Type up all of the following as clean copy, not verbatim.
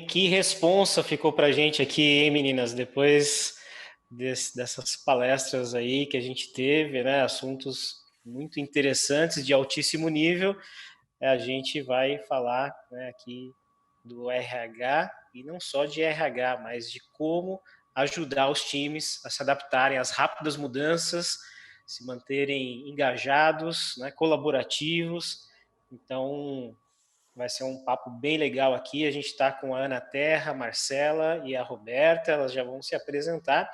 Que responsa ficou para a gente aqui, hein, meninas? Depois dessas palestras aí que a gente teve, né? Assuntos muito interessantes, de altíssimo nível. A gente vai falar, né, aqui do RH, e não só de RH, mas de como ajudar os times a se adaptarem às rápidas mudanças, se manterem engajados, né, colaborativos. Então, vai ser um papo bem legal aqui. A gente está com a Ana Terra, a Marcela e a Roberta, elas já vão se apresentar.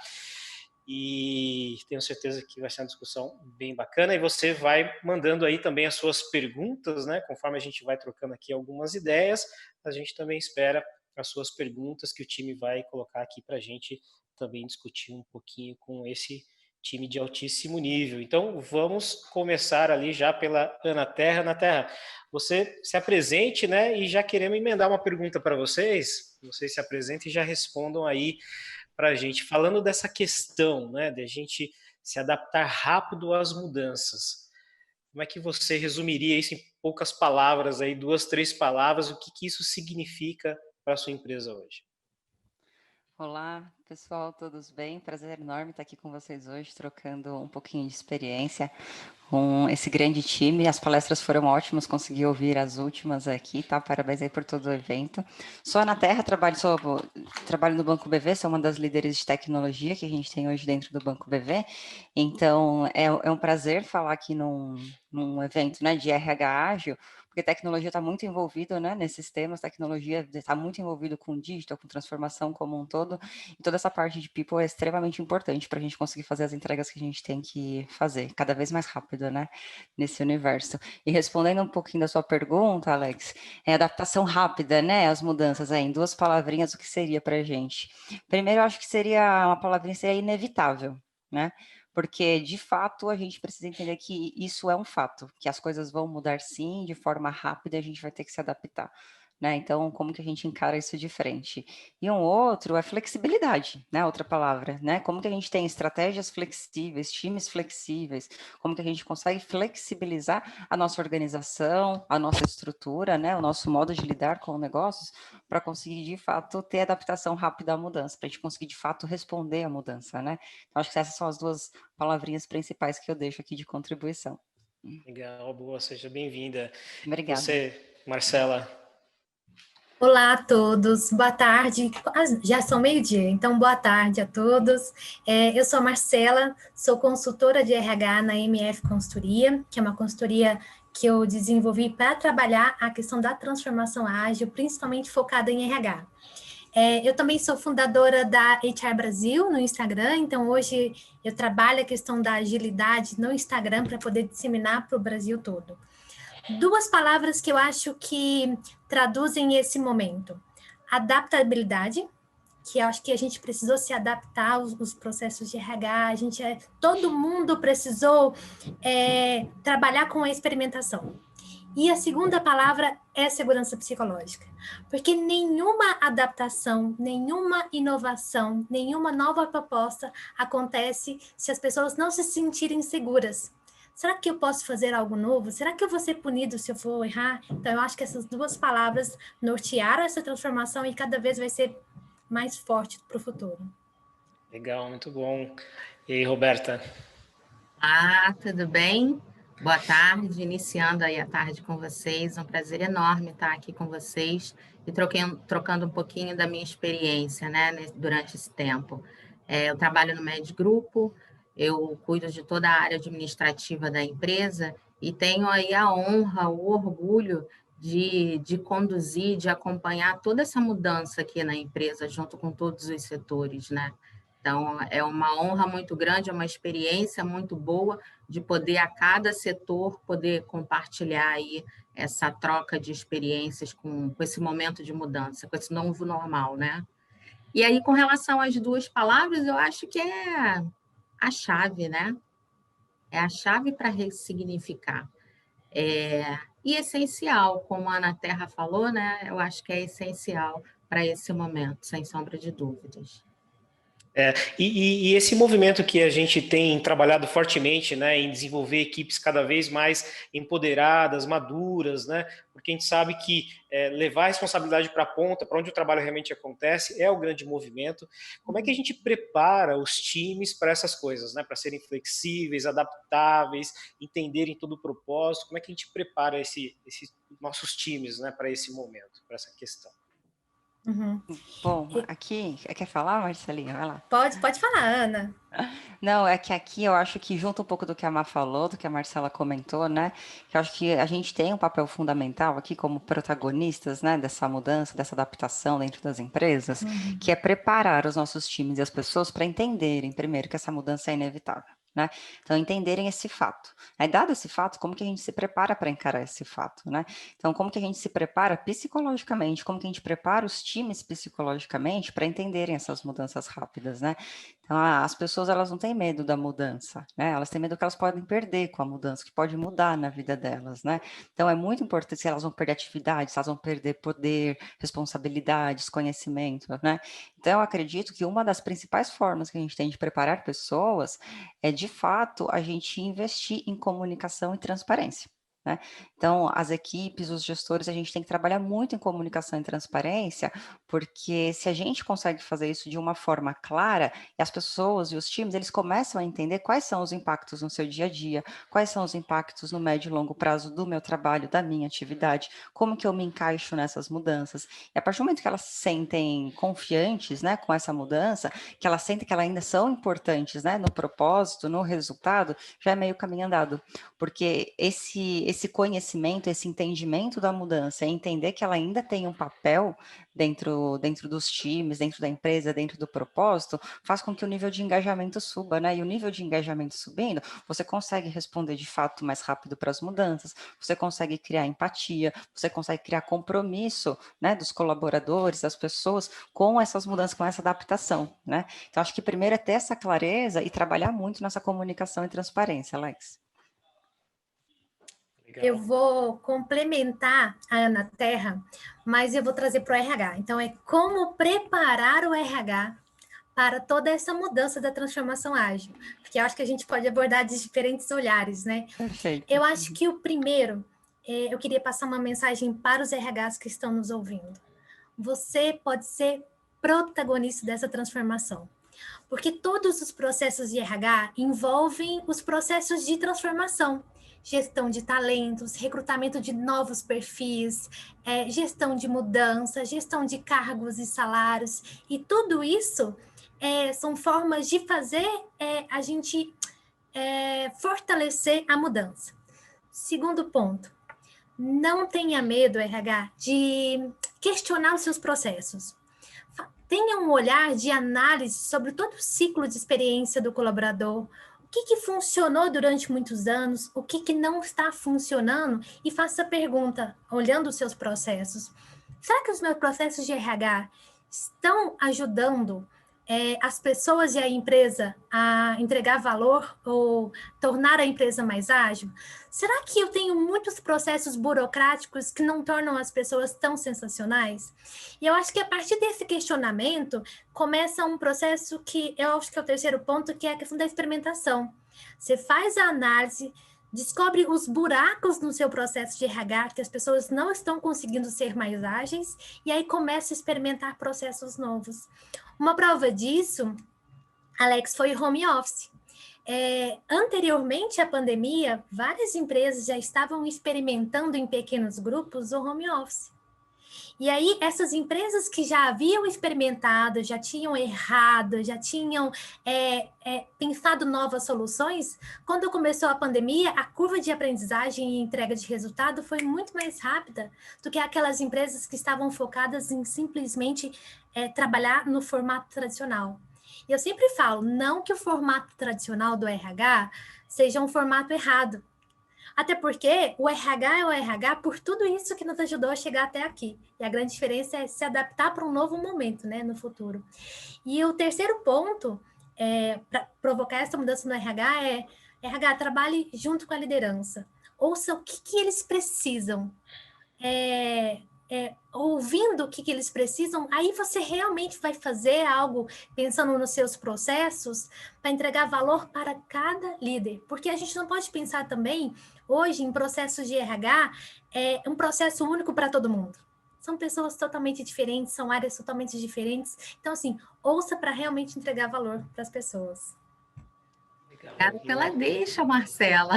E tenho certeza que vai ser uma discussão bem bacana. E você vai mandando aí também as suas perguntas, né? Conforme a gente vai trocando aqui algumas ideias, a gente também espera as suas perguntas que o time vai colocar aqui para a gente também discutir um pouquinho com esse time de altíssimo nível. Então, vamos começar ali já pela Ana Terra. Ana Terra, você se apresente, né? E já queremos emendar uma pergunta para vocês. Vocês se apresentem e já respondam aí para a gente. Falando dessa questão, né? De a gente se adaptar rápido às mudanças. Como é que você resumiria isso em poucas palavras, aí, 2, 3 palavras? O que isso significa para a sua empresa hoje? Olá, pessoal, todos bem? Prazer enorme estar aqui com vocês hoje, trocando um pouquinho de experiência com esse grande time. As palestras foram ótimas, consegui ouvir as últimas aqui, tá? Parabéns aí por todo o evento. Sou Ana Terra, trabalho no Banco BV, sou uma das líderes de tecnologia que a gente tem hoje dentro do Banco BV. Então, é um prazer falar aqui num evento, né, de RH ágil, porque tecnologia está muito envolvida, né, nesses temas, tecnologia está muito envolvido com digital, com transformação como um todo, e toda essa parte de people é extremamente importante para a gente conseguir fazer as entregas que a gente tem que fazer, cada vez mais rápido, né, nesse universo. E respondendo um pouquinho da sua pergunta, Alex, é adaptação rápida, né, às mudanças, em 2 palavrinhas, o que seria para a gente? Primeiro, eu acho que seria, uma palavrinha seria inevitável, né, porque, de fato, a gente precisa entender que isso é um fato, que as coisas vão mudar sim, de forma rápida, e a gente vai ter que se adaptar, né? Então, como que a gente encara isso de frente? E um outro é flexibilidade, né? Outra palavra, né? Como que a gente tem estratégias flexíveis, times flexíveis, como que a gente consegue flexibilizar a nossa organização, a nossa estrutura, né? O nosso modo de lidar com negócios, para conseguir, de fato, ter adaptação rápida à mudança, para a gente conseguir, de fato, responder à mudança, né? Então, acho que essas são as 2 palavrinhas principais que eu deixo aqui de contribuição. Legal, boa, seja bem-vinda. Obrigada. Você, Marcela? Olá a todos, boa tarde. Já são meio-dia, então boa tarde a todos. Eu sou a Marcela, sou consultora de RH na MF Consultoria, que é uma consultoria que eu desenvolvi para trabalhar a questão da transformação ágil, principalmente focada em RH. Eu também sou fundadora da HR Brasil no Instagram, então hoje eu trabalho a questão da agilidade no Instagram para poder disseminar para o Brasil todo. 2 palavras que eu acho que traduzem esse momento. Adaptabilidade, que eu acho que a gente precisou se adaptar aos processos de RH, todo mundo precisou trabalhar com a experimentação. E a segunda palavra é segurança psicológica, porque nenhuma adaptação, nenhuma inovação, nenhuma nova proposta acontece se as pessoas não se sentirem seguras. Será que eu posso fazer algo novo? Será que eu vou ser punido se eu for errar? Então, eu acho que essas 2 palavras nortearam essa transformação e cada vez vai ser mais forte para o futuro. Legal, muito bom. E aí, Roberta? Tudo bem? Boa tarde, iniciando aí a tarde com vocês. Um prazer enorme estar aqui com vocês e trocando um pouquinho da minha experiência, né, durante esse tempo. Eu trabalho no Med Grupo, eu cuido de toda a área administrativa da empresa e tenho aí a honra, o orgulho de conduzir, de acompanhar toda essa mudança aqui na empresa, junto com todos os setores, né? Então, é uma honra muito grande, é uma experiência muito boa de poder, a cada setor, poder compartilhar aí essa troca de experiências com esse momento de mudança, com esse novo normal, né? E aí, com relação às 2 palavras, eu acho que é a chave, né? É a chave para ressignificar. E essencial, como a Ana Terra falou, né? Eu acho que é essencial para esse momento, sem sombra de dúvidas. E esse movimento que a gente tem trabalhado fortemente, né, em desenvolver equipes cada vez mais empoderadas, maduras, né, porque a gente sabe que levar a responsabilidade para a ponta, para onde o trabalho realmente acontece, é o grande movimento. Como é que a gente prepara os times para essas coisas, né, para serem flexíveis, adaptáveis, entenderem todo o propósito? Como é que a gente prepara esses nossos times, né, para esse momento, para essa questão? Uhum. Bom, aqui, quer falar, Marcelinha? Vai lá. Pode falar, Ana. Não, é que aqui eu acho que junta um pouco do que a Má falou, do que a Marcela comentou, né? Que eu acho que a gente tem um papel fundamental aqui como protagonistas, né, dessa mudança, dessa adaptação dentro das empresas, que é preparar os nossos times e as pessoas para entenderem, primeiro, que essa mudança é inevitável. Né? Então, entenderem esse fato. Aí, dado esse fato, como que a gente se prepara para encarar esse fato, né? Então, como que a gente se prepara psicologicamente, como que a gente prepara os times psicologicamente para entenderem essas mudanças rápidas, né? Então, as pessoas, elas não têm medo da mudança, né? Elas têm medo que elas podem perder com a mudança, que pode mudar na vida delas, né? Então, é muito importante se elas vão perder atividade, se elas vão perder poder, responsabilidades, conhecimento, né? Então, eu acredito que uma das principais formas que a gente tem de preparar pessoas é, de fato, a gente investir em comunicação e transparência. Né? Então, as equipes, os gestores, a gente tem que trabalhar muito em comunicação e transparência, porque se a gente consegue fazer isso de uma forma clara, e as pessoas e os times, eles começam a entender quais são os impactos no seu dia a dia, quais são os impactos no médio e longo prazo do meu trabalho, da minha atividade, como que eu me encaixo nessas mudanças. E a partir do momento que elas se sentem confiantes, né, com essa mudança, que elas sentem que elas ainda são importantes, né, no propósito, no resultado, já é meio caminho andado, porque esse conhecimento, esse entendimento da mudança, entender que ela ainda tem um papel dentro dos times, dentro da empresa, dentro do propósito, faz com que o nível de engajamento suba, né? E o nível de engajamento subindo, você consegue responder de fato mais rápido para as mudanças, você consegue criar empatia, você consegue criar compromisso, né, dos colaboradores, das pessoas com essas mudanças, com essa adaptação, né? Então, acho que primeiro é ter essa clareza e trabalhar muito nessa comunicação e transparência, Alex. Eu vou complementar a Ana Terra, mas eu vou trazer para o RH. Então, é como preparar o RH para toda essa mudança da transformação ágil, porque eu acho que a gente pode abordar de diferentes olhares, né? Perfeito. Eu acho que o primeiro, eu queria passar uma mensagem para os RHs que estão nos ouvindo. Você pode ser protagonista dessa transformação, porque todos os processos de RH envolvem os processos de transformação, gestão de talentos, recrutamento de novos perfis, gestão de mudança, gestão de cargos e salários, e tudo isso são formas de fazer a gente fortalecer a mudança. Segundo ponto, não tenha medo, RH, de questionar os seus processos. Tenha um olhar de análise sobre todo o ciclo de experiência do colaborador, o que funcionou durante muitos anos, o que não está funcionando, e faça a pergunta, olhando os seus processos. Será que os meus processos de RH estão ajudando as pessoas e a empresa a entregar valor ou tornar a empresa mais ágil? Será que eu tenho muitos processos burocráticos que não tornam as pessoas tão sensacionais? E eu acho que a partir desse questionamento começa um processo que eu acho que é o terceiro ponto, que é a questão da experimentação. Você faz a análise, descobre os buracos no seu processo de RH, que as pessoas não estão conseguindo ser mais ágeis, e aí começa a experimentar processos novos. Uma prova disso, Alex, foi o home office. Anteriormente à pandemia, várias empresas já estavam experimentando em pequenos grupos o home office. E aí, essas empresas que já haviam experimentado, já tinham errado, já tinham pensado novas soluções, quando começou a pandemia, a curva de aprendizagem e entrega de resultado foi muito mais rápida do que aquelas empresas que estavam focadas em simplesmente trabalhar no formato tradicional. E eu sempre falo, não que o formato tradicional do RH seja um formato errado, até porque o RH é o RH por tudo isso que nos ajudou a chegar até aqui. E a grande diferença é se adaptar para um novo momento, né, no futuro. E o terceiro ponto para provocar essa mudança no RH RH, trabalhe junto com a liderança. Ouça o que eles precisam. ouvindo o que eles precisam, aí você realmente vai fazer algo pensando nos seus processos para entregar valor para cada líder. Porque a gente não pode pensar também, hoje, em processos de RH, um processo único para todo mundo. São pessoas totalmente diferentes, são áreas totalmente diferentes. Então, assim, ouça para realmente entregar valor para as pessoas. Obrigada pela deixa, Marcela.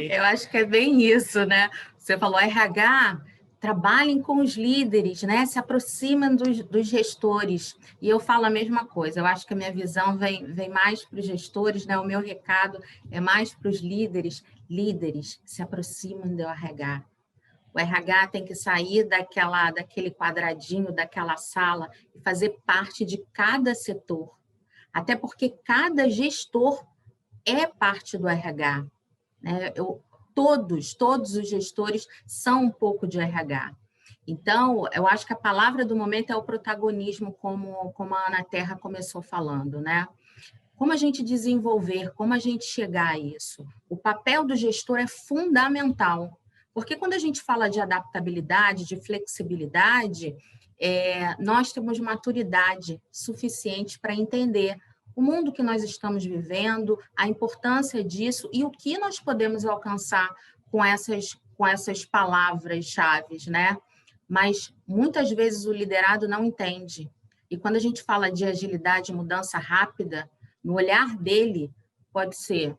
Eu acho que é bem isso, né? Você falou RH, trabalhem com os líderes, né? Se aproximem dos gestores. E eu falo a mesma coisa. Eu acho que a minha visão vem mais para os gestores, né? O meu recado é mais para os líderes. Líderes, se aproximem do RH. O RH tem que sair daquele quadradinho, daquela sala e fazer parte de cada setor. Até porque cada gestor é parte do RH, né? Todos os gestores são um pouco de RH. Então, eu acho que a palavra do momento é o protagonismo, como a Ana Terra começou falando, né? Como a gente desenvolver, como a gente chegar a isso? O papel do gestor é fundamental, porque quando a gente fala de adaptabilidade, de flexibilidade, nós temos maturidade suficiente para entender o mundo que nós estamos vivendo, a importância disso e o que nós podemos alcançar com essas palavras-chave, né? Mas muitas vezes o liderado não entende. E quando a gente fala de agilidade e mudança rápida, no olhar dele pode ser,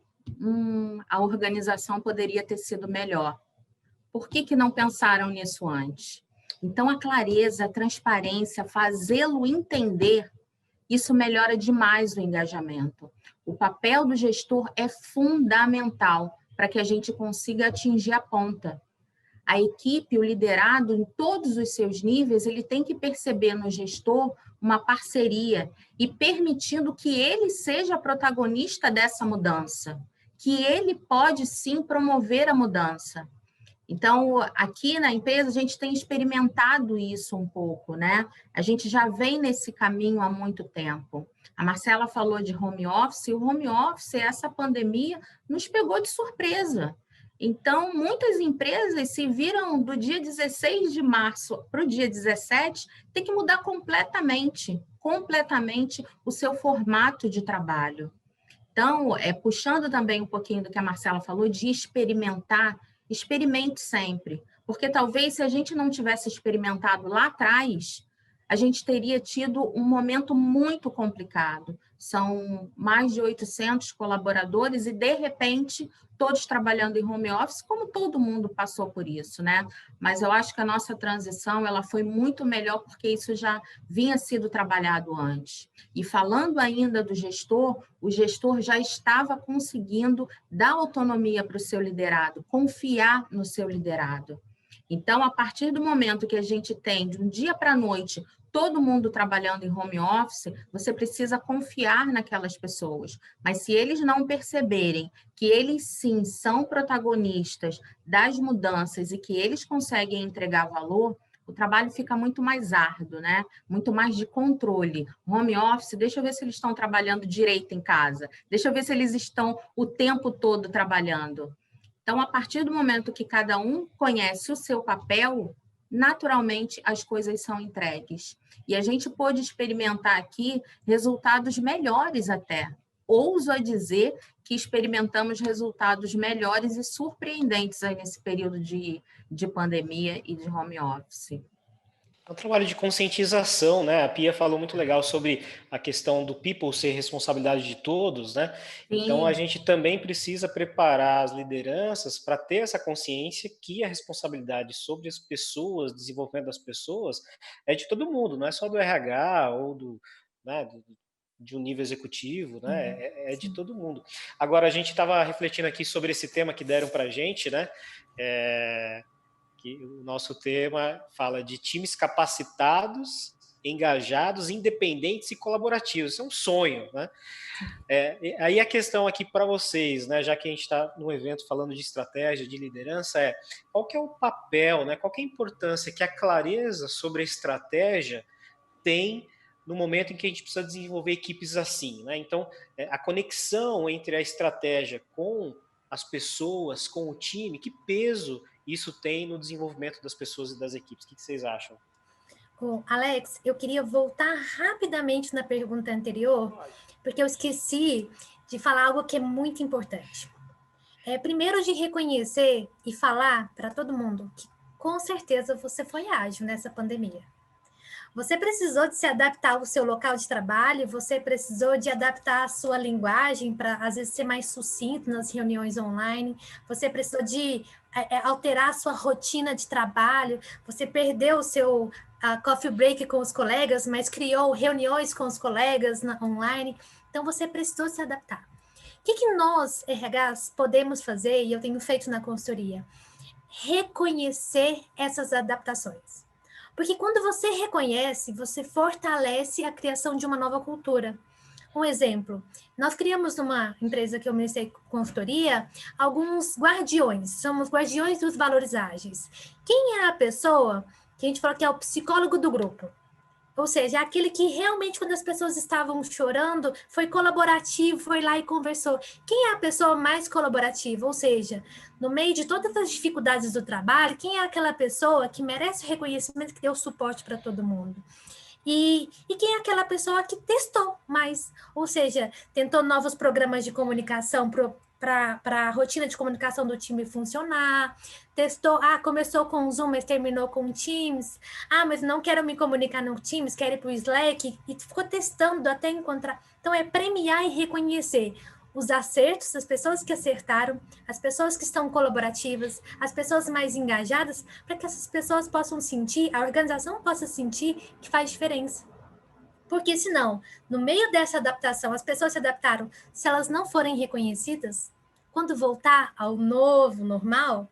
a organização poderia ter sido melhor. Por que não pensaram nisso antes? Então, a clareza, a transparência, fazê-lo entender, isso melhora demais o engajamento. O papel do gestor é fundamental para que a gente consiga atingir a ponta. A equipe, o liderado, em todos os seus níveis, ele tem que perceber no gestor uma parceria e permitindo que ele seja protagonista dessa mudança, que ele pode sim promover a mudança. Então, aqui na empresa, a gente tem experimentado isso um pouco, né? A gente já vem nesse caminho há muito tempo. A Marcela falou de home office, e o home office, essa pandemia, nos pegou de surpresa. Então, muitas empresas se viram do dia 16 de março para o dia 17, tem que mudar completamente o seu formato de trabalho. Então, puxando também um pouquinho do que a Marcela falou, de experimentar, experimente sempre. Porque talvez se a gente não tivesse experimentado lá atrás, a gente teria tido um momento muito complicado. São mais de 800 colaboradores e, de repente, todos trabalhando em home office, como todo mundo passou por isso, né? Mas eu acho que a nossa transição ela foi muito melhor porque isso já vinha sido trabalhado antes. E falando ainda do gestor, o gestor já estava conseguindo dar autonomia para o seu liderado, confiar no seu liderado. Então, a partir do momento que a gente tem, de um dia para a noite, todo mundo trabalhando em home office, você precisa confiar naquelas pessoas. Mas se eles não perceberem que eles sim são protagonistas das mudanças e que eles conseguem entregar valor, o trabalho fica muito mais árduo, né? Muito mais de controle. Home office, deixa eu ver se eles estão trabalhando direito em casa. Deixa eu ver se eles estão o tempo todo trabalhando. Então, a partir do momento que cada um conhece o seu papel, naturalmente as coisas são entregues. E a gente pôde experimentar aqui resultados melhores até. Ouso a dizer que experimentamos resultados melhores e surpreendentes aí nesse período de pandemia e de home office. É um trabalho de conscientização, né? A Pia falou muito legal sobre a questão do people ser responsabilidade de todos, né? Sim. Então, a gente também precisa preparar as lideranças para ter essa consciência que a responsabilidade sobre as pessoas, desenvolvimento das pessoas, é de todo mundo, não é só do RH ou de um nível executivo, né? É de todo mundo. Agora, a gente estava refletindo aqui sobre esse tema que deram para a gente, né? Que o nosso tema fala de times capacitados, engajados, independentes e colaborativos. Isso é um sonho, né? Aí a questão aqui para vocês, né, já que a gente está no evento falando de estratégia, de liderança, qual que é o papel, né, qual que é a importância que a clareza sobre a estratégia tem no momento em que a gente precisa desenvolver equipes assim, né? Então, a conexão entre a estratégia com as pessoas, com o time, que peso isso tem no desenvolvimento das pessoas e das equipes. O que vocês acham? Bom, Alex, eu queria voltar rapidamente na pergunta anterior, porque eu esqueci de falar algo que é muito importante. Primeiro, de reconhecer e falar para todo mundo que, com certeza, você foi ágil nessa pandemia. Você precisou de se adaptar ao seu local de trabalho, você precisou de adaptar a sua linguagem para, às vezes, ser mais sucinto nas reuniões online, você precisou de alterar a sua rotina de trabalho, você perdeu o seu coffee break com os colegas, mas criou reuniões com os colegas online, então você precisou se adaptar. O que nós, RHs, podemos fazer, e eu tenho feito na consultoria? Reconhecer essas adaptações. Porque quando você reconhece, você fortalece a criação de uma nova cultura. Um exemplo, nós criamos numa empresa que eu ministrei consultoria, alguns guardiões, somos guardiões dos valores ágeis. Quem é a pessoa que a gente falou que é o psicólogo do grupo? Ou seja, aquele que realmente, quando as pessoas estavam chorando, foi colaborativo, foi lá e conversou. Quem é a pessoa mais colaborativa? Ou seja, no meio de todas as dificuldades do trabalho, quem é aquela pessoa que merece o reconhecimento, que deu suporte para todo mundo? E quem é aquela pessoa que testou mais? Ou seja, tentou novos programas de comunicação para a rotina de comunicação do time funcionar, testou, começou com o Zoom, mas terminou com o Teams, mas não quero me comunicar no Teams, quero ir para o Slack, e ficou testando até encontrar. Então, é premiar e reconhecer os acertos, as pessoas que acertaram, as pessoas que estão colaborativas, as pessoas mais engajadas, para que essas pessoas possam sentir, a organização possa sentir que faz diferença. Porque senão, no meio dessa adaptação, as pessoas se adaptaram, se elas não forem reconhecidas, quando voltar ao novo, normal,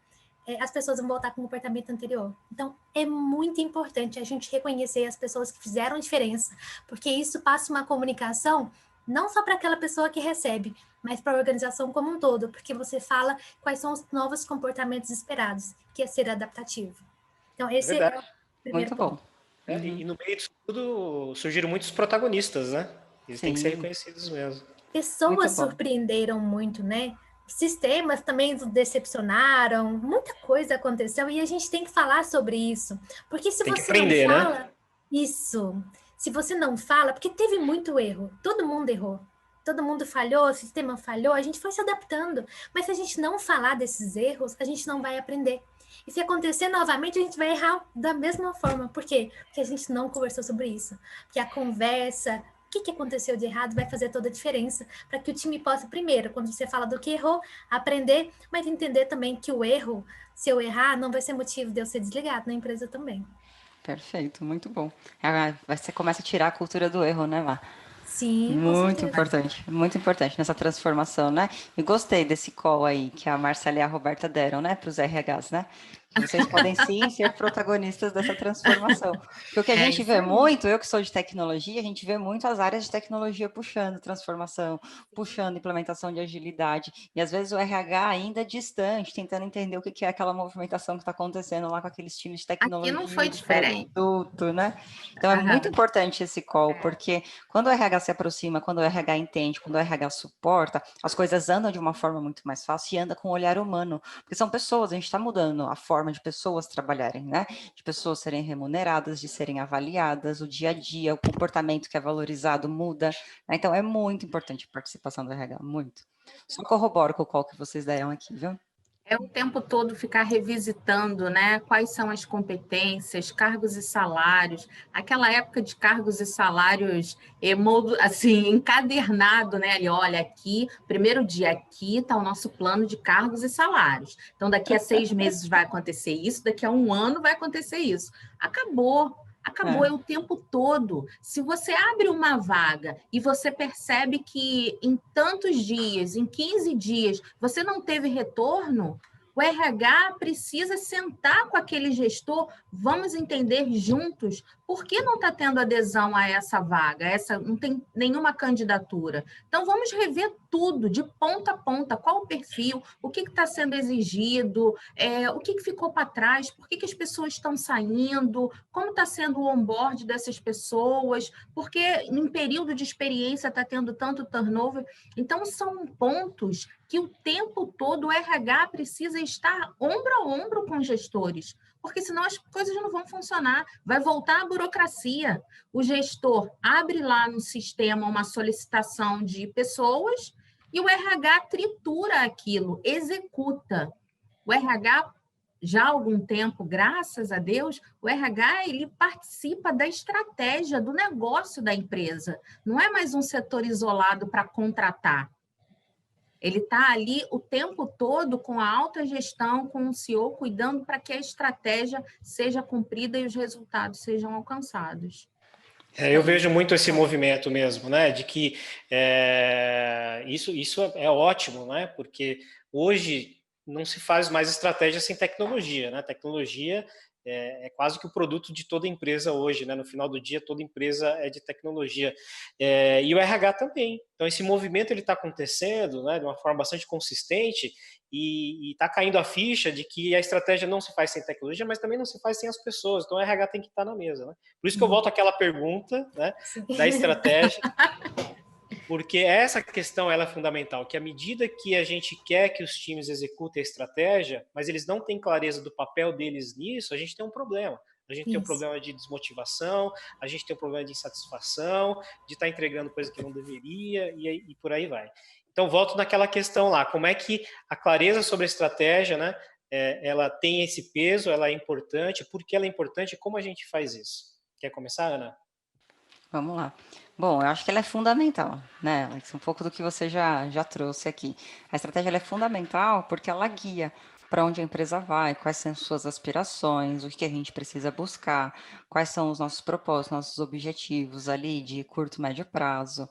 as pessoas vão voltar com o comportamento anterior. Então, é muito importante a gente reconhecer as pessoas que fizeram diferença, porque isso passa uma comunicação não só para aquela pessoa que recebe, mas para a organização como um todo, porque você fala quais são os novos comportamentos esperados, que é ser adaptativo. Então, esse é o primeiro muito ponto. bom. E no meio disso tudo surgiram muitos protagonistas, né? Eles têm que ser reconhecidos mesmo. Pessoas surpreenderam muito, né? Sistemas também decepcionaram, muita coisa aconteceu e a gente tem que falar sobre isso. Porque se você não fala isso, se você não fala, porque teve muito erro, todo mundo errou. Todo mundo falhou, o sistema falhou, a gente foi se adaptando. Mas se a gente não falar desses erros, a gente não vai aprender. E se acontecer novamente, a gente vai errar da mesma forma. Por quê? Porque a gente não conversou sobre isso. Porque a conversa, o que aconteceu de errado, vai fazer toda a diferença. Para que o time possa, primeiro, quando você fala do que errou, aprender, mas entender também que o erro, se eu errar, não vai ser motivo de eu ser desligado na empresa também. Perfeito, muito bom. Você começa a tirar a cultura do erro, né, Má? Sim, muito importante nessa transformação, né? E gostei desse call aí que a Marcela e a Roberta deram, né, para os RHs, né? Vocês podem sim ser protagonistas dessa transformação. Porque o que a gente vê muito, eu que sou de tecnologia, a gente vê muito as áreas de tecnologia puxando transformação, puxando implementação de agilidade. E às vezes o RH ainda é distante, tentando entender o que é aquela movimentação que está acontecendo lá com aqueles times de tecnologia. Aqui não foi diferente. Produto, né? Então é muito importante esse call, porque quando o RH se aproxima, quando o RH entende, quando o RH suporta, as coisas andam de uma forma muito mais fácil e anda com um olhar humano. Porque são pessoas, a gente está mudando a forma de pessoas trabalharem, né? De pessoas serem remuneradas, de serem avaliadas, o dia a dia, o comportamento que é valorizado muda. Né? Então, é muito importante a participação do RH, muito. Só corroboro com o call que vocês deram aqui, viu? É o tempo todo ficar revisitando, né? Quais são as competências, cargos e salários. Aquela época de cargos e salários, assim, encadernado, né? Ali, olha, aqui, primeiro dia, aqui está o nosso plano de cargos e salários. Então, daqui a 6 meses vai acontecer isso, daqui a 1 ano vai acontecer isso. Acabou, é o tempo todo. Se você abre uma vaga e você percebe que em tantos dias, em 15 dias, você não teve retorno, o RH precisa sentar com aquele gestor, vamos entender juntos por que não está tendo adesão a essa vaga, não tem nenhuma candidatura. Então, vamos rever tudo, de ponta a ponta, qual o perfil, o que está sendo exigido, o que ficou para trás, por que as pessoas estão saindo, como está sendo o onboard dessas pessoas, porque em período de experiência está tendo tanto turnover. Então, são pontos que o tempo todo o RH precisa estar ombro a ombro com os gestores, porque senão as coisas não vão funcionar, vai voltar a burocracia. O gestor abre lá no sistema uma solicitação de pessoas e o RH tritura aquilo, executa. O RH, já há algum tempo, graças a Deus, o RH ele participa da estratégia do negócio da empresa. Não é mais um setor isolado para contratar. Ele está ali o tempo todo com a alta gestão, com o CEO, cuidando para que a estratégia seja cumprida e os resultados sejam alcançados. Eu vejo muito esse movimento mesmo, né? De que isso é ótimo, né? Porque hoje não se faz mais estratégia sem tecnologia, né? Tecnologia é quase que o produto de toda empresa hoje, né? No final do dia, toda empresa é de tecnologia. E o RH também. Então, esse movimento ele está acontecendo, né? De uma forma bastante consistente e está caindo a ficha de que a estratégia não se faz sem tecnologia, mas também não se faz sem as pessoas. Então, o RH tem que estar na mesa, né? Por isso que eu volto àquela pergunta, né? Da estratégia. Porque essa questão ela é fundamental, que à medida que a gente quer que os times executem a estratégia, mas eles não têm clareza do papel deles nisso, a gente tem um problema. A gente tem um problema de desmotivação, a gente tem um problema de insatisfação, de estar entregando coisa que não deveria, e por aí vai. Então, volto naquela questão lá, como é que a clareza sobre a estratégia, né, ela tem esse peso, ela é importante, por que ela é importante e como a gente faz isso? Quer começar, Ana? Vamos lá. Bom, eu acho que ela é fundamental, né, Alex? Um pouco do que você já trouxe aqui. A estratégia ela é fundamental porque ela guia para onde a empresa vai, quais são as suas aspirações, o que a gente precisa buscar, quais são os nossos propósitos, nossos objetivos ali de curto, médio prazo,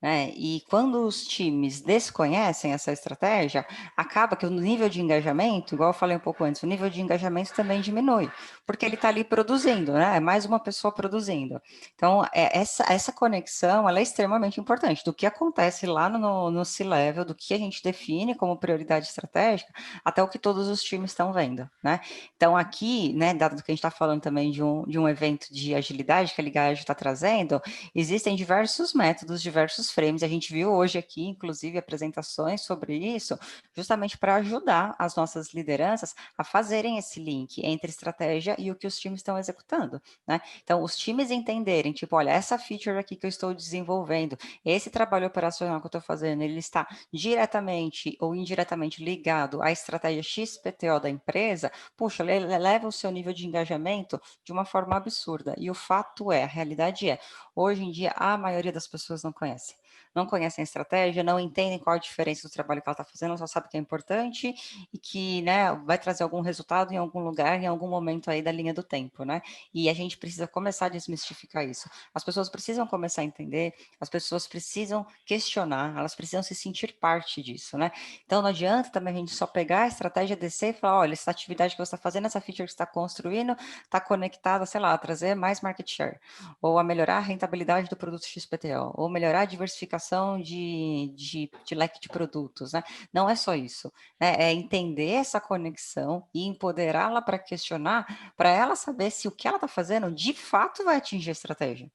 né? E quando os times desconhecem essa estratégia, acaba que o nível de engajamento, igual eu falei um pouco antes, o nível de engajamento também diminui, porque ele está ali produzindo, né? É mais uma pessoa produzindo. Então, essa conexão, ela é extremamente importante, do que acontece lá no C-Level, do que a gente define como prioridade estratégica, até o que todos os times estão vendo, né? Então, aqui, né, dado que a gente está falando também de um evento de agilidade que a Liga Ágil está trazendo, existem diversos métodos, diversos frames, a gente viu hoje aqui, inclusive, apresentações sobre isso, justamente para ajudar as nossas lideranças a fazerem esse link entre estratégia e o que os times estão executando, né? Então, os times entenderem, tipo, olha, essa feature aqui que eu estou desenvolvendo, esse trabalho operacional que eu estou fazendo, ele está diretamente ou indiretamente ligado à estratégia XPTO da empresa, puxa, leva o seu nível de engajamento de uma forma absurda. E o fato é, a realidade é, hoje em dia, a maioria das pessoas não conhece. Não conhecem a estratégia, não entendem qual a diferença do trabalho que ela está fazendo, só sabe que é importante e que, né, vai trazer algum resultado em algum lugar, em algum momento aí da linha do tempo, né? E a gente precisa começar a desmistificar isso. As pessoas precisam começar a entender, as pessoas precisam questionar, elas precisam se sentir parte disso, né? Então, não adianta também a gente só pegar a estratégia, descer e falar, olha, essa atividade que você está fazendo, essa feature que você está construindo, está conectada, sei lá, a trazer mais market share, ou a melhorar a rentabilidade do produto XPTO, ou melhorar a diversificação de leque de produtos, né? Não é só isso, né? É entender essa conexão e empoderá-la para questionar, para ela saber se o que ela está fazendo de fato vai atingir a estratégia.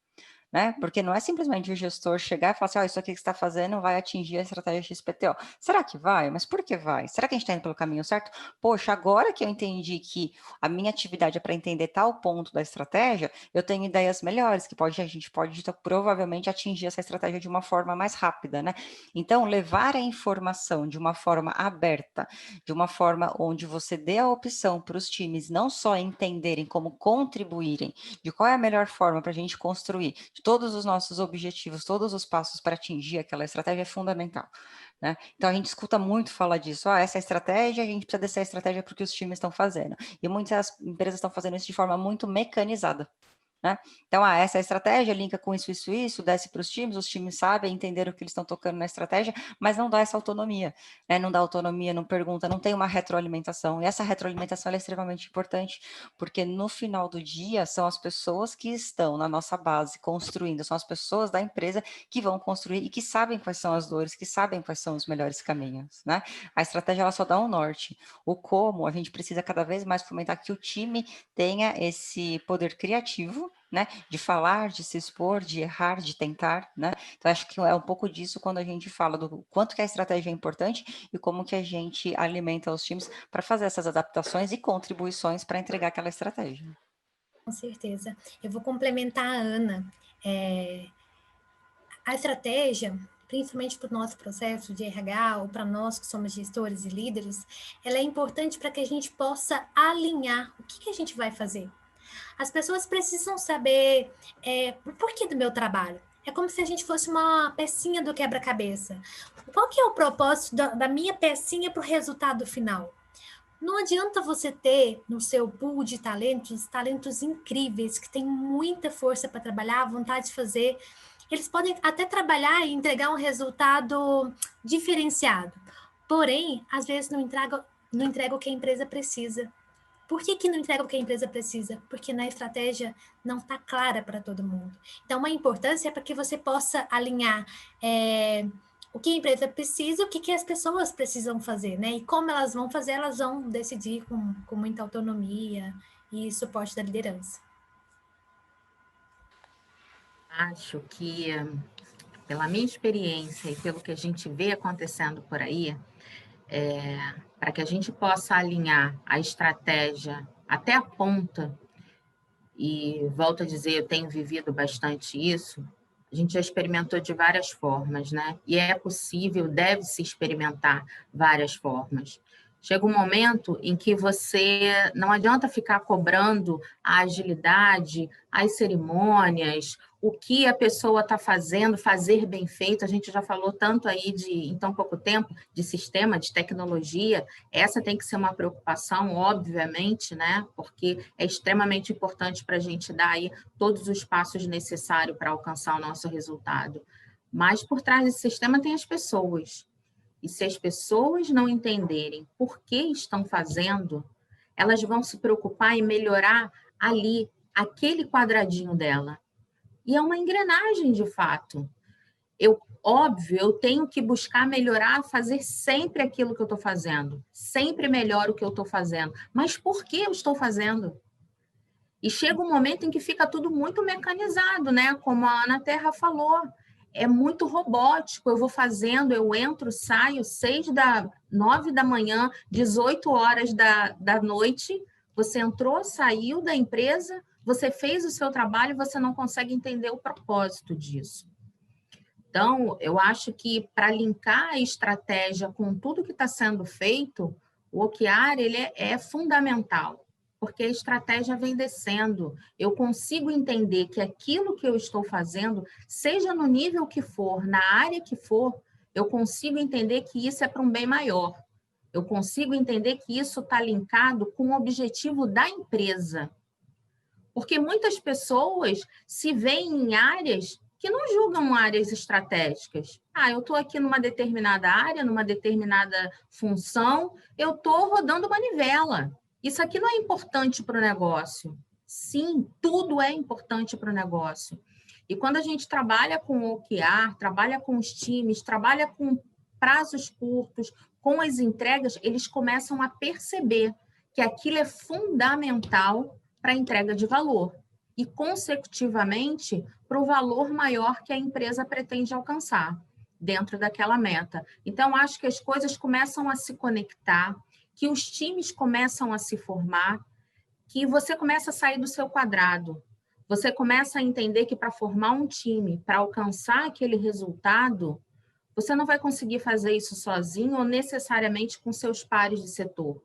Né? Porque não é simplesmente o gestor chegar e falar assim, isso aqui que você está fazendo vai atingir a estratégia XPTO. Será que vai? Mas por que vai? Será que a gente está indo pelo caminho certo? Poxa, agora que eu entendi que a minha atividade é para entender tal ponto da estratégia, eu tenho ideias melhores, que a gente pode provavelmente atingir essa estratégia de uma forma mais rápida, né? Então, levar a informação de uma forma aberta, de uma forma onde você dê a opção para os times não só entenderem como contribuírem, de qual é a melhor forma para a gente construir todos os nossos objetivos, todos os passos para atingir aquela estratégia é fundamental, né? Então, a gente escuta muito falar disso, essa é a estratégia, a gente precisa dessa estratégia porque os times estão fazendo. E muitas empresas estão fazendo isso de forma muito mecanizada, né? Então, essa é a estratégia, linka com isso, desce para os times sabem, entenderam o que eles estão tocando na estratégia, mas não dá essa autonomia, né? Não dá autonomia, não pergunta, não tem uma retroalimentação, e essa retroalimentação é extremamente importante, porque no final do dia, são as pessoas que estão na nossa base construindo, são as pessoas da empresa que vão construir e que sabem quais são as dores, que sabem quais são os melhores caminhos, né? A estratégia, ela só dá um norte. O como, a gente precisa cada vez mais fomentar que o time tenha esse poder criativo né? De falar, de se expor, de errar, de tentar, né? Então, acho que é um pouco disso quando a gente fala do quanto que a estratégia é importante e como que a gente alimenta os times para fazer essas adaptações e contribuições para entregar aquela estratégia. Com certeza. Eu vou complementar a Ana. A estratégia, principalmente para o nosso processo de RH, ou para nós que somos gestores e líderes, ela é importante para que a gente possa alinhar o que a gente vai fazer. As pessoas precisam saber o porquê do meu trabalho. É como se a gente fosse uma pecinha do quebra-cabeça. Qual que é o propósito da minha pecinha para o resultado final? Não adianta você ter no seu pool de talentos incríveis, que têm muita força para trabalhar, vontade de fazer. Eles podem até trabalhar e entregar um resultado diferenciado. Porém, às vezes não entrega o que a empresa precisa. Por que não entrega o que a empresa precisa? Porque na estratégia não está clara para todo mundo. Então, uma importância é para que você possa alinhar o que a empresa precisa, o que as pessoas precisam fazer, né? E como elas vão fazer, elas vão decidir com muita autonomia e suporte da liderança. Acho que, pela minha experiência e pelo que a gente vê acontecendo por aí, para que a gente possa alinhar a estratégia até a ponta, e volto a dizer, eu tenho vivido bastante isso, a gente já experimentou de várias formas, né? E é possível, deve-se experimentar várias formas. Chega um momento em que você não adianta ficar cobrando a agilidade, as cerimônias, o que a pessoa está fazendo, fazer bem feito. A gente já falou tanto aí em tão pouco tempo de sistema, de tecnologia. Essa tem que ser uma preocupação, obviamente, né? Porque é extremamente importante para a gente dar aí todos os passos necessários para alcançar o nosso resultado. Mas por trás desse sistema tem as pessoas. E se as pessoas não entenderem por que estão fazendo, elas vão se preocupar em melhorar ali, aquele quadradinho dela. E é uma engrenagem, de fato. Óbvio, eu tenho que buscar melhorar, fazer sempre aquilo que eu estou fazendo. Sempre melhor o que eu estou fazendo. Mas por que eu estou fazendo? E chega um momento em que fica tudo muito mecanizado, né? Como a Ana Terra falou. É muito robótico, eu vou fazendo, eu entro, saio, 9 da manhã, 18 horas da noite, você entrou, saiu da empresa, você fez o seu trabalho e você não consegue entender o propósito disso. Então, eu acho que para linkar a estratégia com tudo que está sendo feito, o OKR ele é fundamental. Porque a estratégia vem descendo. Eu consigo entender que aquilo que eu estou fazendo, seja no nível que for, na área que for, eu consigo entender que isso é para um bem maior. Eu consigo entender que isso está linkado com o objetivo da empresa. Porque muitas pessoas se veem em áreas que não julgam áreas estratégicas. Eu estou aqui numa determinada área, numa determinada função, eu estou rodando manivela. Isso aqui não é importante para o negócio. Sim, tudo é importante para o negócio. E quando a gente trabalha com OKR, trabalha com os times, trabalha com prazos curtos, com as entregas, eles começam a perceber que aquilo é fundamental para a entrega de valor. E, consecutivamente, para o valor maior que a empresa pretende alcançar dentro daquela meta. Então, acho que as coisas começam a se conectar, que os times começam a se formar, que você começa a sair do seu quadrado. Você começa a entender que para formar um time, para alcançar aquele resultado, você não vai conseguir fazer isso sozinho ou necessariamente com seus pares de setor.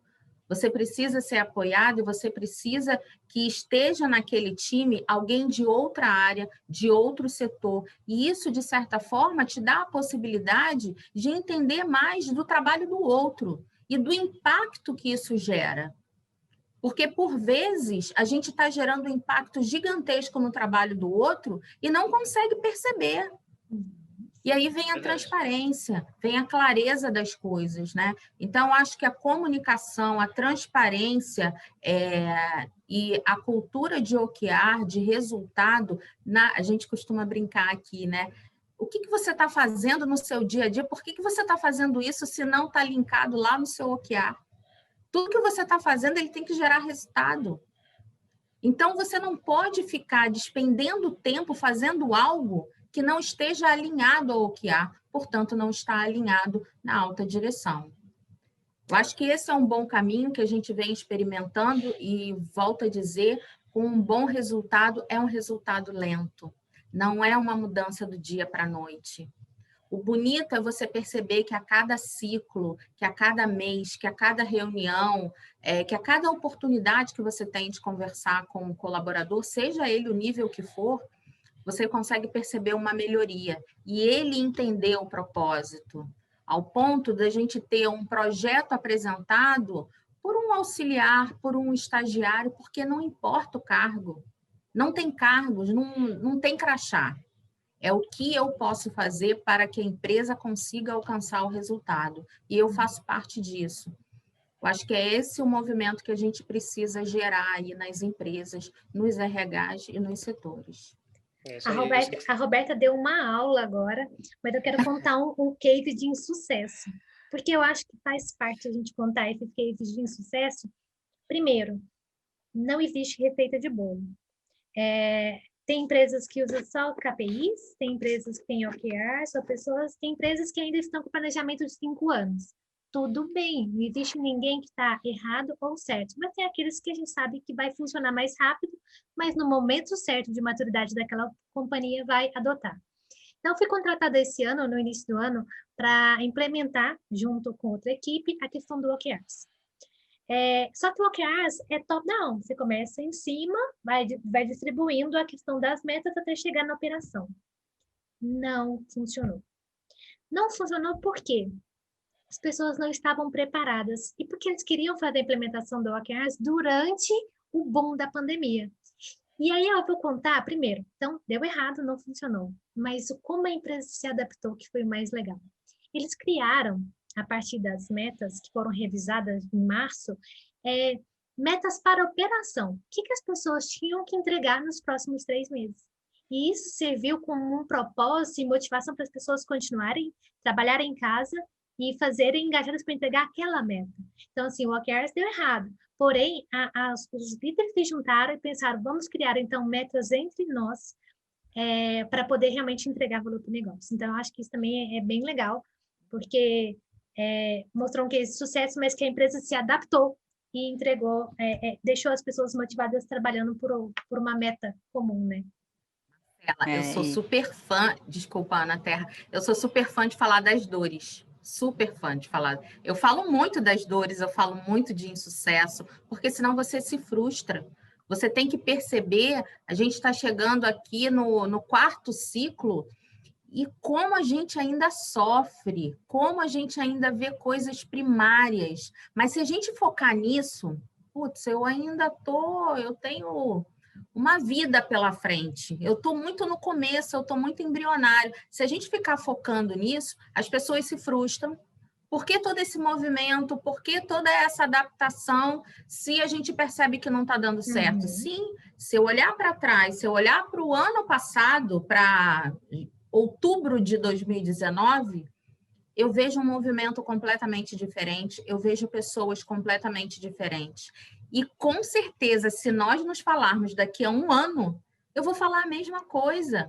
Você precisa ser apoiado e você precisa que esteja naquele time alguém de outra área, de outro setor. E isso, de certa forma, te dá a possibilidade de entender mais do trabalho do outro e do impacto que isso gera. Porque, por vezes, a gente está gerando um impacto gigantesco no trabalho do outro e não consegue perceber. E aí vem a transparência, vem a clareza das coisas, né? Então, acho que a comunicação, a transparência e a cultura de OKR, de resultado, a gente costuma brincar aqui, né? O que você está fazendo no seu dia a dia? Por que você está fazendo isso se não está linkado lá no seu OKR? Tudo que você está fazendo, ele tem que gerar resultado. Então, você não pode ficar despendendo tempo fazendo algo que não esteja alinhado ao OKR, portanto, não está alinhado na alta direção. Eu acho que esse é um bom caminho que a gente vem experimentando e, volto a dizer, com um bom resultado, é um resultado lento. Não é uma mudança do dia para a noite. O bonito é você perceber que a cada ciclo, que a cada mês, que a cada reunião, que a cada oportunidade que você tem de conversar com um colaborador, seja ele o nível que for, você consegue perceber uma melhoria e ele entender o propósito, ao ponto da gente ter um projeto apresentado por um auxiliar, por um estagiário, porque não importa o cargo, não tem cargos, não tem crachá. É o que eu posso fazer para que a empresa consiga alcançar o resultado. E eu faço parte disso. Eu acho que é esse o movimento que a gente precisa gerar aí nas empresas, nos RHs e nos setores. A Roberta deu uma aula agora, mas eu quero contar um case de insucesso. Porque eu acho que faz parte a gente contar esses cases de insucesso. Primeiro, não existe receita de bolo. Tem empresas que usam só KPIs, tem empresas que têm OKRs, tem empresas que ainda estão com planejamento de 5 anos. Tudo bem, não existe ninguém que está errado ou certo, mas tem aqueles que a gente sabe que vai funcionar mais rápido, mas no momento certo de maturidade daquela companhia vai adotar. Então, fui contratada esse ano, no início do ano, para implementar, junto com outra equipe, a questão do OKRs. Só que o OKRs é top-down, você começa em cima, vai distribuindo a questão das metas até chegar na operação. Não funcionou. Não funcionou por quê? As pessoas não estavam preparadas. E porque eles queriam fazer a implementação do OKRs durante o boom da pandemia. E aí eu vou contar, primeiro, então deu errado, não funcionou. Mas como a empresa se adaptou, que foi o mais legal. Eles criaram, a partir das metas que foram revisadas em março, metas para operação. O que as pessoas tinham que entregar nos próximos 3 meses? E isso serviu como um propósito e motivação para as pessoas continuarem, trabalharem em casa e fazerem engajadas para entregar aquela meta. Então, assim, o OKRs deu errado. Porém, os líderes se juntaram e pensaram, vamos criar, então, metas entre nós para poder realmente entregar valor para o negócio. Então, eu acho que isso também é bem legal, porque mostrou que esse sucesso, mas que a empresa se adaptou e entregou, deixou as pessoas motivadas trabalhando por uma meta comum, né? Eu sou super fã, desculpa, Ana Terra, eu sou super fã de falar das dores. Super fã de falar. Eu falo muito das dores, eu falo muito de insucesso, porque senão você se frustra. Você tem que perceber, a gente está chegando aqui no 4º ciclo, e como a gente ainda sofre, como a gente ainda vê coisas primárias. Mas se a gente focar nisso, putz, eu tenho uma vida pela frente. Eu estou muito no começo, eu estou muito embrionário. Se a gente ficar focando nisso, as pessoas se frustram. Por que todo esse movimento? Por que toda essa adaptação se a gente percebe que não está dando certo? Sim, se eu olhar para trás, se eu olhar para o ano passado, para outubro de 2019, eu vejo um movimento completamente diferente, eu vejo pessoas completamente diferentes. E, com certeza, se nós nos falarmos daqui a 1 ano, eu vou falar a mesma coisa.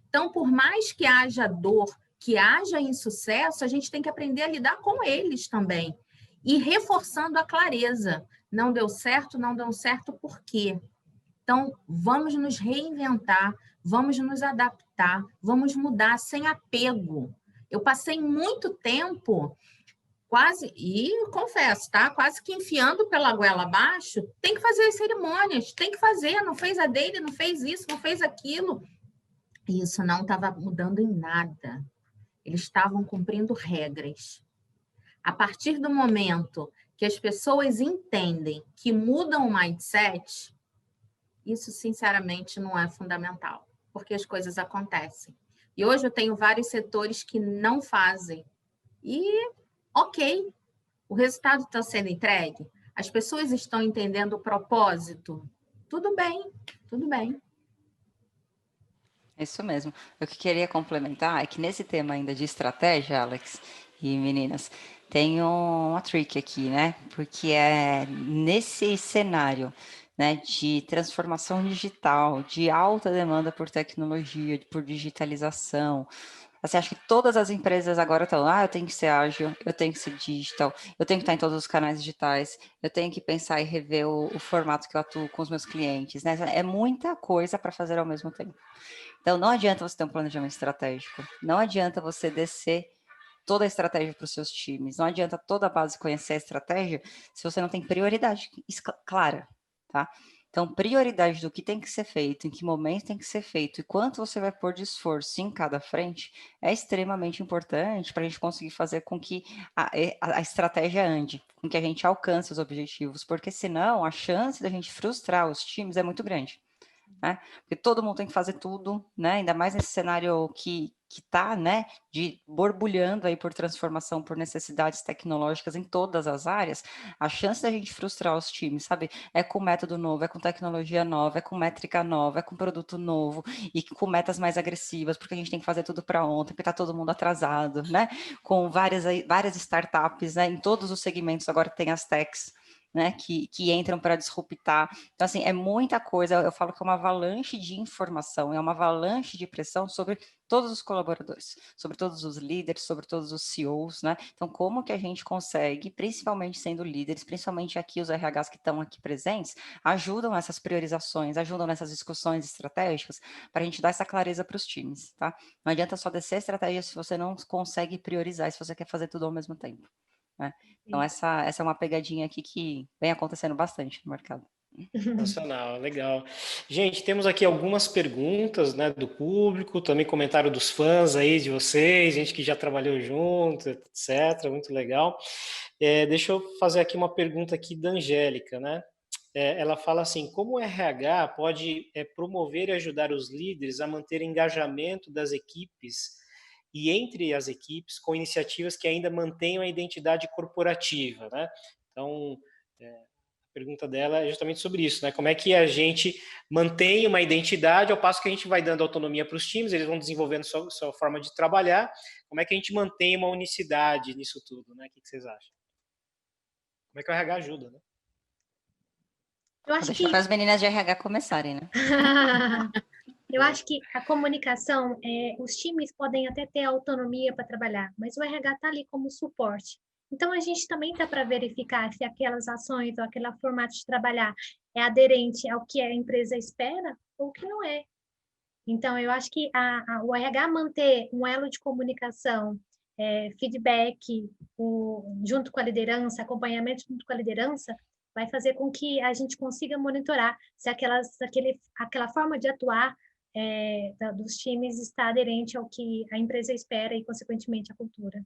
Então, por mais que haja dor, que haja insucesso, a gente tem que aprender a lidar com eles também. E reforçando a clareza. Não deu certo por quê? Então, vamos nos reinventar, vamos nos adaptar, vamos mudar sem apego. Eu passei muito tempo quase, e confesso, tá? Quase que enfiando pela goela abaixo, tem que fazer as cerimônias, tem que fazer, não fez a dele, não fez isso, não fez aquilo. E isso não estava mudando em nada. Eles estavam cumprindo regras. A partir do momento que as pessoas entendem que mudam o mindset, isso, sinceramente, não é fundamental, porque as coisas acontecem. E hoje eu tenho vários setores que não fazem. E, ok, o resultado está sendo entregue, as pessoas estão entendendo o propósito, tudo bem, tudo bem. Isso mesmo. O que queria complementar é que nesse tema ainda de estratégia, Alex e meninas, tem uma trick aqui, né? Porque nesse cenário né, de transformação digital, de alta demanda por tecnologia, por digitalização. Assim, acho que todas as empresas agora estão, eu tenho que ser ágil, eu tenho que ser digital, eu tenho que estar em todos os canais digitais, eu tenho que pensar e rever o formato que eu atuo com os meus clientes, né? É muita coisa para fazer ao mesmo tempo. Então, não adianta você ter um planejamento estratégico, não adianta você descer toda a estratégia para os seus times, não adianta toda a base conhecer a estratégia se você não tem prioridade clara, tá? Então, prioridade do que tem que ser feito, em que momento tem que ser feito e quanto você vai pôr de esforço em cada frente é extremamente importante para a gente conseguir fazer com que a estratégia ande, com que a gente alcance os objetivos, porque senão a chance da gente frustrar os times é muito grande. Né? Porque todo mundo tem que fazer tudo, né? Ainda mais nesse cenário que está, né, de borbulhando aí por transformação, por necessidades tecnológicas em todas as áreas, a chance da gente frustrar os times, sabe? É com método novo, é com tecnologia nova, é com métrica nova, é com produto novo e com metas mais agressivas, porque a gente tem que fazer tudo para ontem, porque está todo mundo atrasado, né? Com várias startups, né? Em todos os segmentos agora tem as techs, né, que entram para disruptar. Então, assim, é muita coisa. Eu falo que é uma avalanche de informação, é uma avalanche de pressão sobre todos os colaboradores, sobre todos os líderes, sobre todos os CEOs, né? Então, como que a gente consegue, principalmente sendo líderes, principalmente aqui os RHs que estão aqui presentes, ajudam nessas priorizações, ajudam nessas discussões estratégicas, para a gente dar essa clareza para os times, tá? Não adianta só descer a estratégia se você não consegue priorizar, se você quer fazer tudo ao mesmo tempo. Né? Então, essa é uma pegadinha aqui que vem acontecendo bastante no mercado. Sensacional, legal. Gente, temos aqui algumas perguntas, né, do público, também comentário dos fãs aí de vocês, gente que já trabalhou junto, etc. Muito legal. Deixa eu fazer aqui uma pergunta aqui da Angélica, né? Ela fala assim: como o RH pode promover e ajudar os líderes a manter engajamento das equipes e entre as equipes com iniciativas que ainda mantenham a identidade corporativa, né? Então, a pergunta dela é justamente sobre isso, né? Como é que a gente mantém uma identidade ao passo que a gente vai dando autonomia para os times, eles vão desenvolvendo sua forma de trabalhar, como é que a gente mantém uma unicidade nisso tudo, né? O que vocês acham? Como é que o RH ajuda, né? Eu acho Deixa que as meninas de RH começarem, né? eu acho que a comunicação, os times podem até ter autonomia para trabalhar, mas o RH está ali como suporte. Então, a gente também está para verificar se aquelas ações ou aquele formato de trabalhar é aderente ao que a empresa espera ou que não é. Então, eu acho que o RH manter um elo de comunicação, feedback, junto com a liderança, acompanhamento junto com a liderança, vai fazer com que a gente consiga monitorar se aquela forma de atuar dos times está aderente ao que a empresa espera e, consequentemente, a cultura.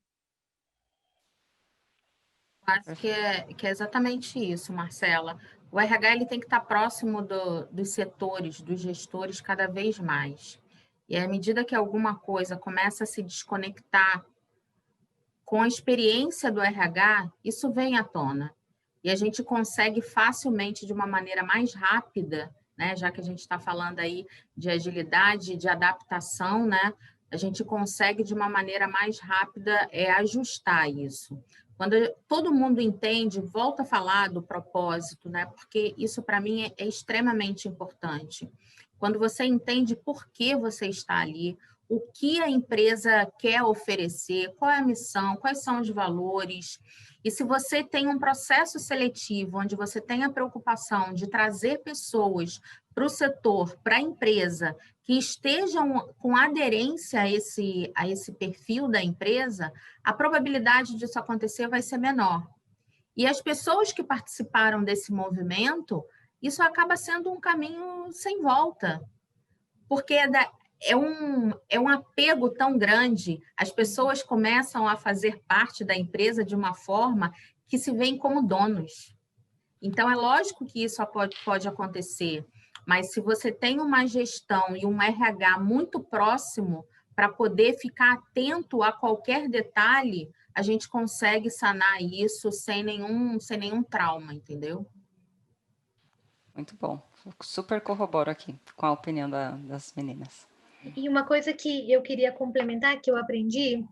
Acho que é exatamente isso, Marcela. O RH ele tem que estar próximo dos setores, dos gestores, cada vez mais. E à medida que alguma coisa começa a se desconectar com a experiência do RH, isso vem à tona. E a gente consegue facilmente, de uma maneira mais rápida, né, já que a gente está falando aí de agilidade, de adaptação, né, a gente consegue, de uma maneira mais rápida, ajustar isso. Quando todo mundo entende, volta a falar do propósito, né, porque isso, para mim, é extremamente importante. Quando você entende por que você está ali, o que a empresa quer oferecer, qual é a missão, quais são os valores. E se você tem um processo seletivo, onde você tem a preocupação de trazer pessoas para o setor, para a empresa, que estejam com aderência a esse perfil da empresa, a probabilidade disso acontecer vai ser menor. E as pessoas que participaram desse movimento, isso acaba sendo um caminho sem volta, porque é um apego tão grande, as pessoas começam a fazer parte da empresa de uma forma que se veem como donos. Então, é lógico que isso pode acontecer, mas se você tem uma gestão e um RH muito próximo para poder ficar atento a qualquer detalhe, a gente consegue sanar isso sem nenhum trauma, entendeu? Muito bom. Super corroboro aqui com a opinião das meninas. E uma coisa que eu queria complementar, que eu aprendi,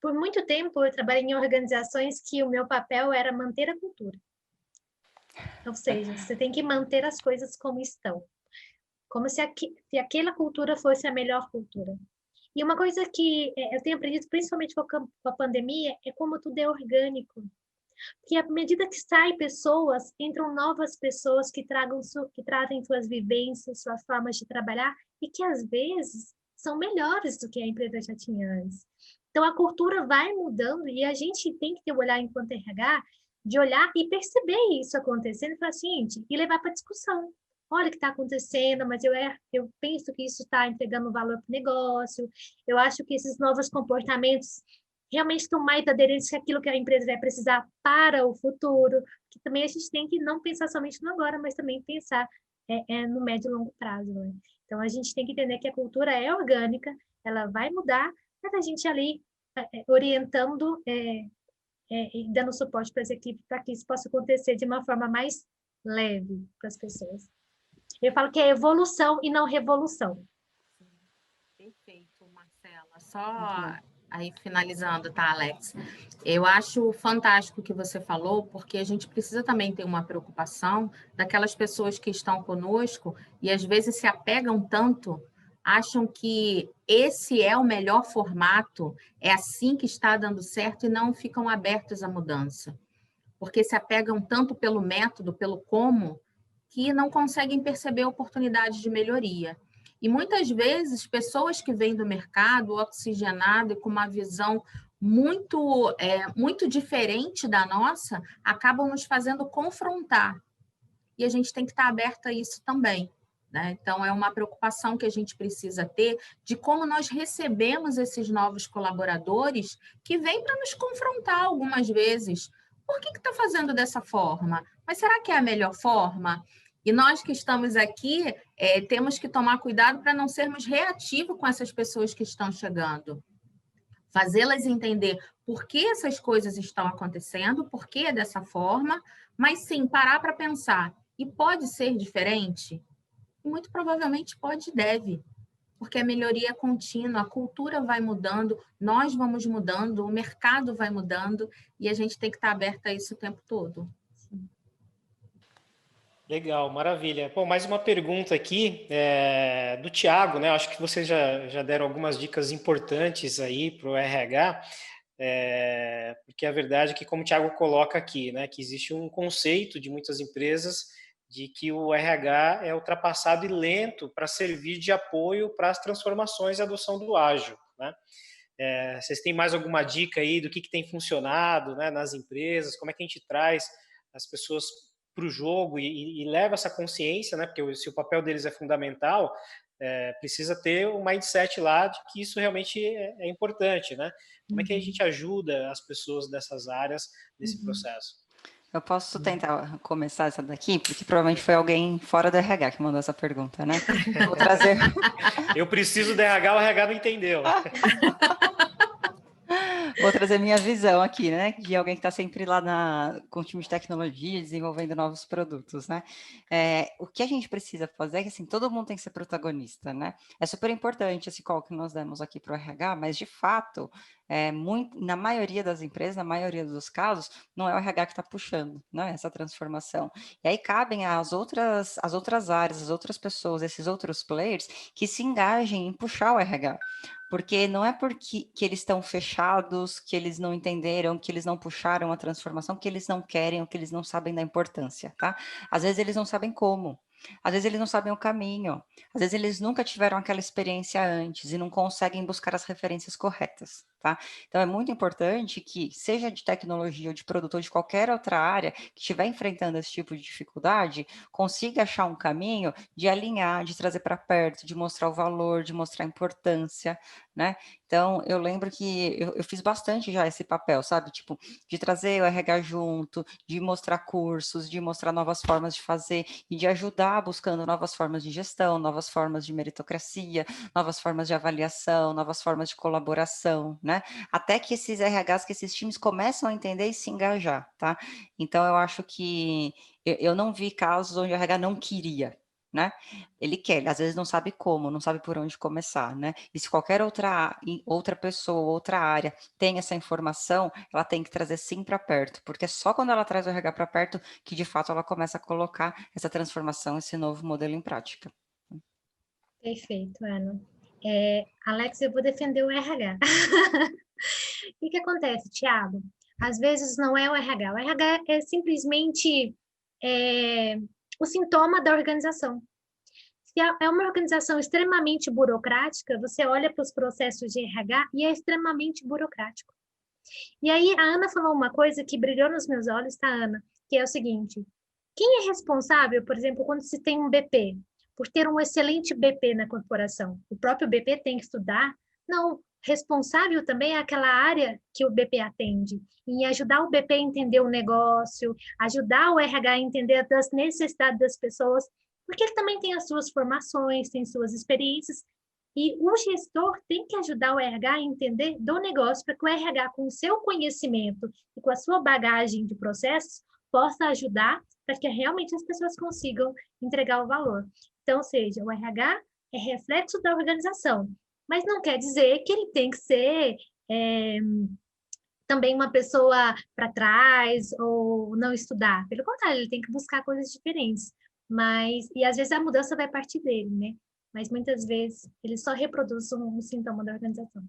por muito tempo eu trabalhei em organizações que o meu papel era manter a cultura. Ou seja, você tem que manter as coisas como estão. Como se aquela cultura fosse a melhor cultura. E uma coisa que eu tenho aprendido, principalmente com a pandemia, é como tudo é orgânico. Que à medida que saem pessoas, entram novas pessoas que trazem suas vivências, suas formas de trabalhar, e que às vezes são melhores do que a empresa já tinha antes. Então a cultura vai mudando e a gente tem que ter o olhar enquanto RH de olhar e perceber isso acontecendo e falar assim, gente, e levar para discussão. Olha o que está acontecendo, mas eu penso que isso está entregando valor para o negócio, eu acho que esses novos comportamentos realmente estão mais aderentes àquilo que a empresa vai precisar para o futuro, que também a gente tem que não pensar somente no agora, mas também pensar no médio e longo prazo. Né? Então, a gente tem que entender que a cultura é orgânica, ela vai mudar, mas a gente ali orientando e dando suporte para as equipes para que isso possa acontecer de uma forma mais leve para as pessoas. Eu falo que é evolução e não revolução. Perfeito, Marcela. Só aí finalizando, tá, Alex? Eu acho fantástico o que você falou, porque a gente precisa também ter uma preocupação daquelas pessoas que estão conosco e às vezes se apegam tanto, acham que esse é o melhor formato, é assim que está dando certo e não ficam abertos à mudança. Porque se apegam tanto pelo método, pelo como, que não conseguem perceber oportunidades de melhoria. E muitas vezes, pessoas que vêm do mercado oxigenado e com uma visão muito diferente da nossa, acabam nos fazendo confrontar. E a gente tem que estar aberto a isso também. Né? Então, é uma preocupação que a gente precisa ter de como nós recebemos esses novos colaboradores que vêm para nos confrontar algumas vezes. Por que está fazendo dessa forma? Mas será que é a melhor forma? E nós que estamos aqui temos que tomar cuidado para não sermos reativos com essas pessoas que estão chegando. Fazê-las entender por que essas coisas estão acontecendo, por que é dessa forma, mas sim parar para pensar. E pode ser diferente? Muito provavelmente pode e deve, porque a melhoria é contínua, a cultura vai mudando, nós vamos mudando, o mercado vai mudando, e a gente tem que estar aberto a isso o tempo todo. Legal, maravilha. Bom, mais uma pergunta aqui do Tiago, né? Acho que vocês já deram algumas dicas importantes aí para o RH, porque a verdade é que, como o Tiago coloca aqui, né, que existe um conceito de muitas empresas de que o RH é ultrapassado e lento para servir de apoio para as transformações e adoção do ágil, né? Vocês têm mais alguma dica aí do que tem funcionado, né, nas empresas? Como é que a gente traz as pessoas para o jogo e leva essa consciência, né? Porque se o papel deles é fundamental, precisa ter um mindset lá de que isso realmente é importante, né? Como é que a gente ajuda as pessoas dessas áreas nesse processo? Eu posso tentar começar essa daqui, porque provavelmente foi alguém fora do RH que mandou essa pergunta, né? Vou trazer... Eu preciso do RH, o RH não entendeu. Vou trazer minha visão aqui, né? De alguém que está sempre lá com o time de tecnologia, desenvolvendo novos produtos, né? O que a gente precisa fazer é que, assim, todo mundo tem que ser protagonista, né? É super importante esse call que nós demos aqui para o RH, mas, de fato, na maioria das empresas, na maioria dos casos, não é o RH que está puxando, né? Essa transformação. E aí cabem as outras áreas, as outras pessoas, esses outros players que se engajem em puxar o RH. Porque não é porque que eles estão fechados, que eles não entenderam, que eles não puxaram a transformação, que eles não querem ou que eles não sabem da importância, tá? Às vezes eles não sabem como, às vezes eles não sabem o caminho, às vezes eles nunca tiveram aquela experiência antes e não conseguem buscar as referências corretas, tá? Então é muito importante que, seja de tecnologia ou de produto ou de qualquer outra área que estiver enfrentando esse tipo de dificuldade, consiga achar um caminho de alinhar, de trazer para perto, de mostrar o valor, de mostrar a importância, né? Então, eu lembro que eu fiz bastante já esse papel, sabe? Tipo, de trazer o RH junto, de mostrar cursos, de mostrar novas formas de fazer e de ajudar buscando novas formas de gestão, novas formas de meritocracia, novas formas de avaliação, novas formas de colaboração, né? Até que esses RHs, que esses times começam a entender e se engajar, tá? Então, eu acho que eu não vi casos onde o RH não queria, né? Ele quer, ele às vezes não sabe como, não sabe por onde começar, né? E se qualquer outra pessoa, outra área tem essa informação, ela tem que trazer sim para perto, porque é só quando ela traz o RH para perto que de fato ela começa a colocar essa transformação, esse novo modelo em prática. Perfeito, Ana. Alex, eu vou defender o RH. O que acontece, Thiago? Às vezes não é o RH. O RH é simplesmente o sintoma da organização. Se é uma organização extremamente burocrática, você olha para os processos de RH e é extremamente burocrático. E aí a Ana falou uma coisa que brilhou nos meus olhos, tá, Ana? Que é o seguinte: quem é responsável, por exemplo, quando se tem um BP, por ter um excelente BP na corporação? O próprio BP tem que estudar? Não, responsável também é aquela área que o BP atende, em ajudar o BP a entender o negócio, ajudar o RH a entender as necessidades das pessoas, porque ele também tem as suas formações, tem suas experiências, e o gestor tem que ajudar o RH a entender do negócio, para que o RH, com o seu conhecimento e com a sua bagagem de processos, possa ajudar para que realmente as pessoas consigam entregar o valor. Então, ou seja, o RH é reflexo da organização, mas não quer dizer que ele tem que ser também uma pessoa para trás ou não estudar. Pelo contrário, ele tem que buscar coisas diferentes. E às vezes a mudança vai partir dele, né? Mas muitas vezes ele só reproduz um sintoma da organização.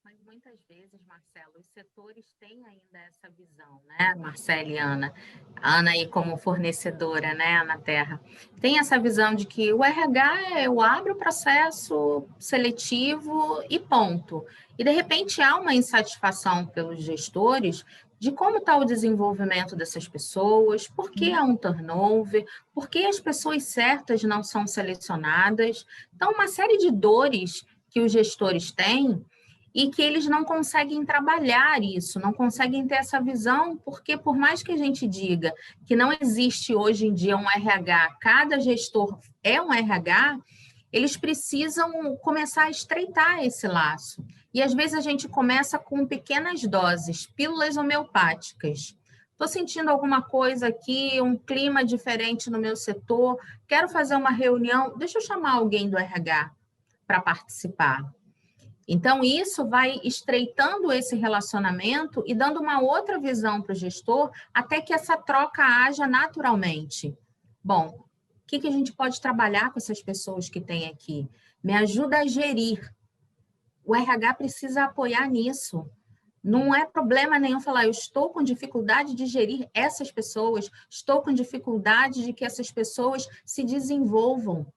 Mas muitas vezes, Marcelo, os setores têm ainda essa visão, né, Marcelo e Ana? A Ana aí como fornecedora, né, na Terra, tem essa visão de que o RH eu abro o processo seletivo e ponto. E, de repente, há uma insatisfação pelos gestores de como está o desenvolvimento dessas pessoas, por que há um turnover, por que as pessoas certas não são selecionadas. Então, uma série de dores que os gestores têm e que eles não conseguem trabalhar isso, não conseguem ter essa visão, porque por mais que a gente diga que não existe hoje em dia um RH, cada gestor é um RH, eles precisam começar a estreitar esse laço. E às vezes a gente começa com pequenas doses, pílulas homeopáticas. Estou sentindo alguma coisa aqui, um clima diferente no meu setor, quero fazer uma reunião, deixa eu chamar alguém do RH para participar. Então, isso vai estreitando esse relacionamento e dando uma outra visão para o gestor, até que essa troca haja naturalmente. Bom, o que a gente pode trabalhar com essas pessoas que tem aqui? Me ajuda a gerir. O RH precisa apoiar nisso. Não é problema nenhum falar, eu estou com dificuldade de gerir essas pessoas, estou com dificuldade de que essas pessoas se desenvolvam.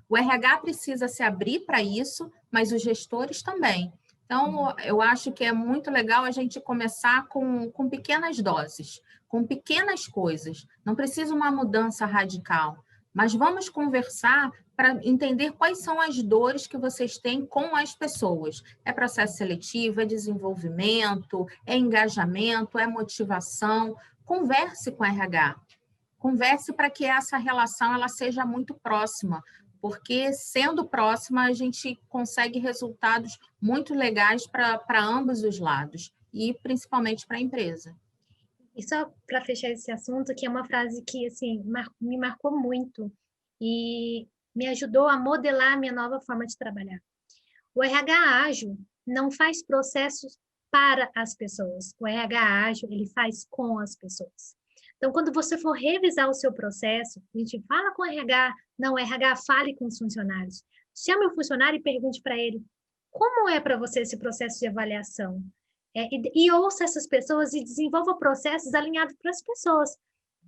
O RH precisa se abrir para isso, mas os gestores também. Então, eu acho que é muito legal a gente começar com pequenas doses, com pequenas coisas. Não precisa uma mudança radical, mas vamos conversar para entender quais são as dores que vocês têm com as pessoas. É processo seletivo, é desenvolvimento, é engajamento, é motivação. Converse com a RH. Converse para que essa relação ela seja muito próxima, porque sendo próxima a gente consegue resultados muito legais para ambos os lados e principalmente para a empresa. E só para fechar esse assunto, que é uma frase que assim me marcou muito e me ajudou a modelar a minha nova forma de trabalhar. O RH ágil não faz processos para as pessoas. O RH ágil, ele faz com as pessoas. Então, quando você for revisar o seu processo, a gente fala com o RH, não, o RH fale com os funcionários. Chame o funcionário e pergunte para ele, como é para você esse processo de avaliação? E ouça essas pessoas e desenvolva processos alinhados para as pessoas.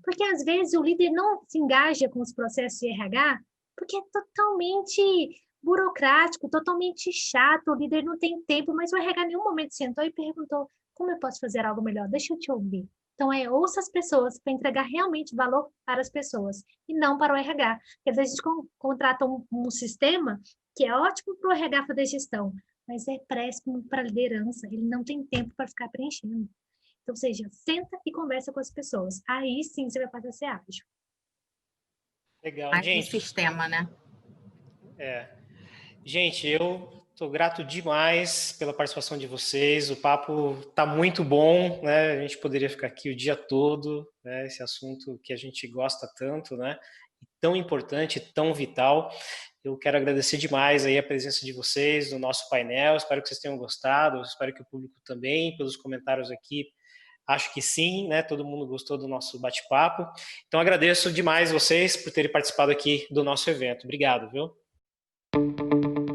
Porque, às vezes, o líder não se engaja com os processos de RH porque é totalmente burocrático, totalmente chato, o líder não tem tempo, mas o RH em nenhum momento sentou e perguntou, como eu posso fazer algo melhor? Deixa eu te ouvir. Então, ouça as pessoas para entregar realmente valor para as pessoas e não para o RH. Porque às vezes a gente contrata um sistema que é ótimo para o RH fazer gestão, mas é péssimo para a liderança. Ele não tem tempo para ficar preenchendo. Então, ou seja, senta e conversa com as pessoas. Aí sim você vai passar a ser ágil. Legal, Mais gente. um sistema, né? Gente, eu estou grato demais pela participação de vocês. O papo está muito bom, né? A gente poderia ficar aqui o dia todo, né? Esse assunto que a gente gosta tanto, né? tão importante, tão vital. Eu quero agradecer demais aí a presença de vocês no nosso painel, espero que vocês tenham gostado, espero que o público também, pelos comentários aqui, acho que sim, né? Todo mundo gostou do nosso bate-papo. Então, agradeço demais vocês por terem participado aqui do nosso evento. Obrigado, viu?